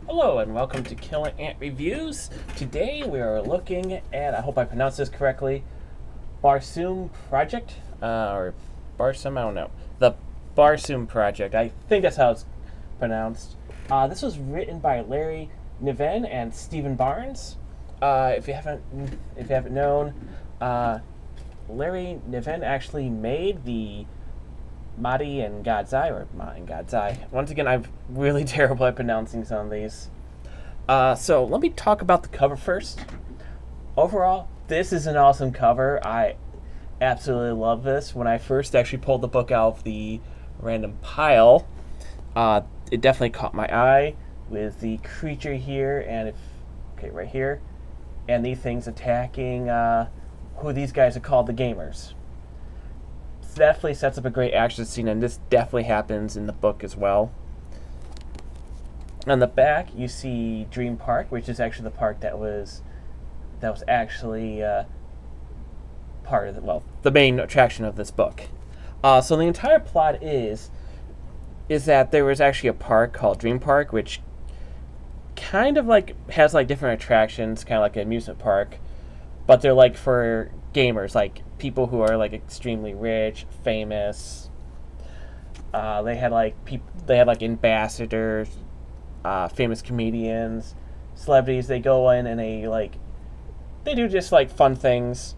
Hello and welcome to Killer Ant Reviews. Today we are looking at, I hope I pronounced this correctly, Barsoom Project, or Barsoom, I don't know. The Barsoom Project, I think that's how it's pronounced. This was written by Larry Niven and Stephen Barnes. If you haven't known, Larry Niven actually made the Madi and God's Eye, or Ma and God's Eye. Once again, I'm really terrible at pronouncing some of these. So let me talk about the cover first. Overall, this is an awesome cover. I absolutely love this. When I first actually pulled the book out of the random pile, it definitely caught my eye with the creature here, and right here, and these things attacking who these guys are called the gamers. Definitely sets up a great action scene, and this definitely happens in the book as well. On the back, you see Dream Park, which is actually the park that was actually part of the main attraction of this book. So the entire plot is that there was actually a park called Dream Park, which kind of like has like different attractions, kind of like an amusement park, but they're like for gamers, like people who are like extremely rich, famous. They had like ambassadors, famous comedians, celebrities. They go in and they do just like fun things.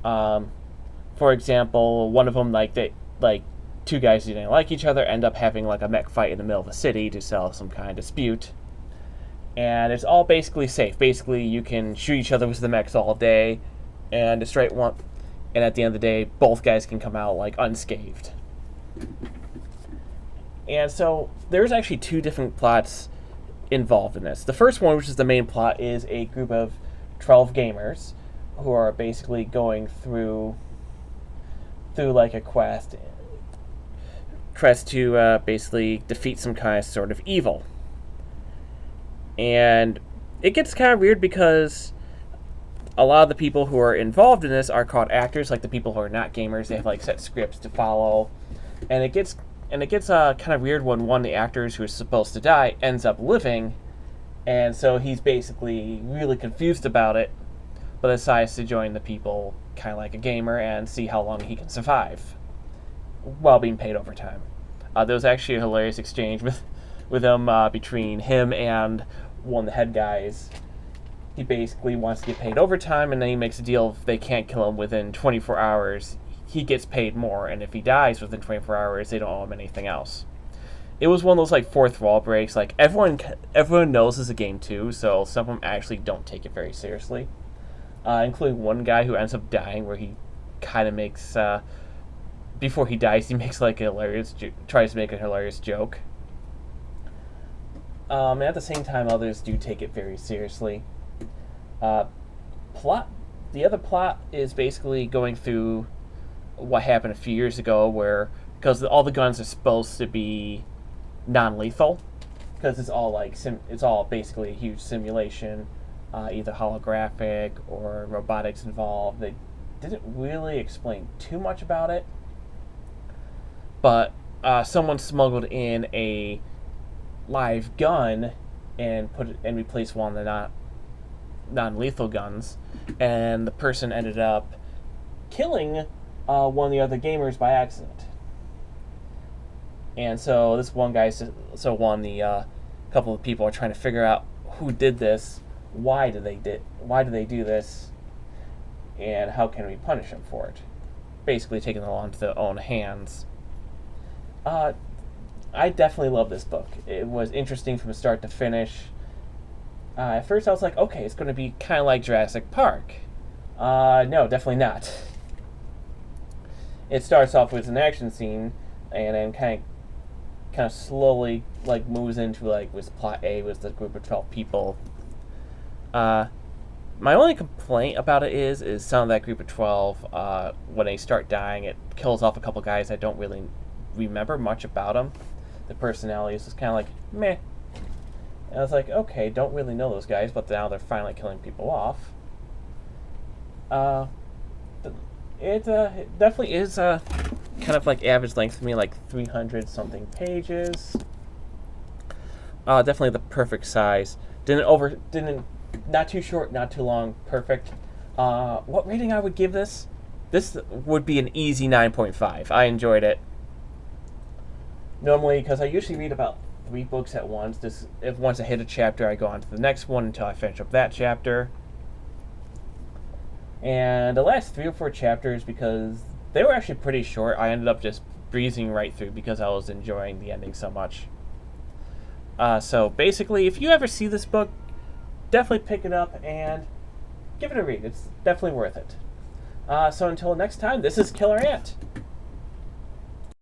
For example, one of them two guys who didn't like each other end up having like a mech fight in the middle of the city to settle some kind of dispute. And it's all basically safe. Basically, you can shoot each other with the mechs all day and destroy one. And at the end of the day, both guys can come out like unscathed. And so there's actually two different plots involved in this. The first one, which is the main plot, is a group of 12 gamers who are basically going through like a quest to basically defeat some kind of sort of evil. And it gets kind of weird because a lot of the people who are involved in this are called actors, like the people who are not gamers. They have like set scripts to follow, and it gets kind of weird when one of the actors who is supposed to die ends up living, and so he's basically really confused about it, but decides to join the people kind of like a gamer and see how long he can survive while being paid overtime. There was actually a hilarious exchange with him between him and one of the head guys. He basically wants to get paid overtime, and then he makes a deal if they can't kill him within 24 hours, he gets paid more, and if he dies within 24 hours, they don't owe him anything else. It was one of those like fourth wall breaks. Like everyone knows it's a game too, so some of them actually don't take it very seriously, including one guy who ends up dying, where he kind of makes before he dies, he makes like tries to make a hilarious joke. At the same time, others do take it very seriously. The other plot is basically going through what happened a few years ago, where because all the guns are supposed to be non-lethal, because it's all basically a huge simulation, either holographic or robotics involved. They didn't really explain too much about it, but someone smuggled in a live gun and replaced one of the non-lethal guns, and the person ended up killing one of the other gamers by accident. And so this one guy, couple of people are trying to figure out who did this, why do they do this, and how can we punish them for it. Basically taking the law into their own hands. I definitely love this book. It was interesting from start to finish. At first I was like, okay, it's going to be kind of like Jurassic Park. No, definitely not. It starts off with an action scene, and then kind of slowly like moves into like with plot A, with the group of 12 people. My only complaint about it is some of that group of 12, when they start dying, it kills off a couple guys I don't really remember much about them. The personalities is kind of like meh. And I was like, okay, don't really know those guys, but now they're finally killing people off. It definitely is kind of like average length for me, like 300 something pages. Definitely the perfect size. Not too short, not too long. Perfect. What rating I would give this? This would be an easy 9.5. I enjoyed it. Normally, because I usually read about 3 books at once. If once I hit a chapter, I go on to the next one until I finish up that chapter. And the last 3 or 4 chapters, because they were actually pretty short, I ended up just breezing right through because I was enjoying the ending so much. So basically, if you ever see this book, definitely pick it up and give it a read. It's definitely worth it. So until next time, this is Killer Ant.